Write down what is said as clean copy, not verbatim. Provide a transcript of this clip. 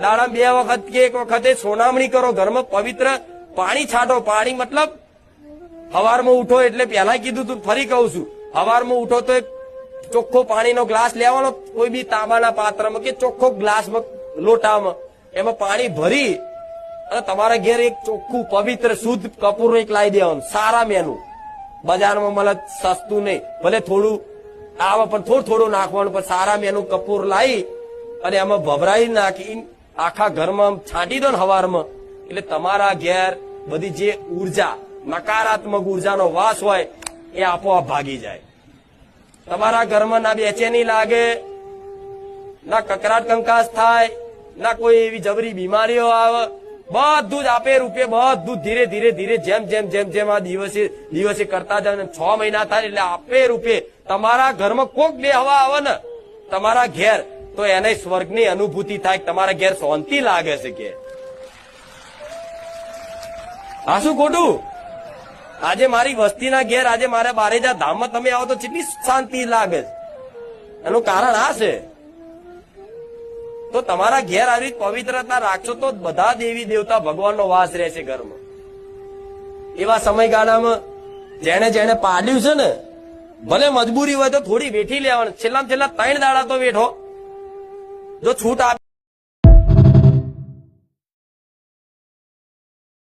દાડા 2 વખત કે 1 વખતે સોનામણી કરો, ઘરમાં પવિત્ર પાણી છાંટો. પાણી મતલબ સવારમાં ઉઠો એટલે પહેલા કીધું તું, ફરી કહું છું, સવારમાં ઉઠો તો એક ચોખ્ખો પાણીનો ગ્લાસ લેવાનો, કોઈ બી તાંબાના પાત્રમાં કે ચોખ્ખો ગ્લાસમાં લોટામાં એમાં પાણી ભરી અને તમારા ઘેર એક ચોખ્ખું પવિત્ર શુદ્ધ કપૂર એક લાવી દેવાનું, સારા મેનું. બજારમાં મળે સસ્તું નહીં, ભલે થોડું આવે પણ થોડું નાખવાનું, પણ સારા મેનું કપૂર લાવી અને એમાં ભભરાઈ નાખી આખા ઘરમાં છાંટી દો ને હવારમાં, એટલે તમારા ઘેર બધી જે ઉર્જા, નકારાત્મક ઉર્જાનો વાસ હોય એ આપોઆપ ભાગી જાય. તમારા ઘરમાં ના બેચેની લાગે, ના કકરાટ કંકાસ થાય, ના કોઈ એવી જબરી બીમારીઓ આવે. બધું જ આપે રૂપે, બધું ધીરે ધીરે જેમ આ દિવસે કરતા જાય, 6 મહિના થાય એટલે આપે રૂપે તમારા ઘરમાં કોક બે હવા આવે ને તમારા ઘેર, તો એને સ્વર્ગની અનુભૂતિ થાય, તમારા ઘેર શાંતિ લાગે છે. કે આ શું ખોટું? આજે મારી વસ્તીના ઘેર, આજે મારા બારેજા ધામમાં તમે આવો તો કેટલી શાંતિ લાગે છે. એનું કારણ આ છે. તો તમારા ઘેર આવી પવિત્રતા રાખશો તો બધા દેવી દેવતા ભગવાનનો વાસ રહેશે ઘરમાં. એવા સમયગાળામાં જેને પાડ્યું છે ને, ભલે મજબૂરી હોય તો થોડી વેઠી લેવાનું, છેલ્લામાં છેલ્લા 3 દાડા તો વેઠો. જો છૂટ આપે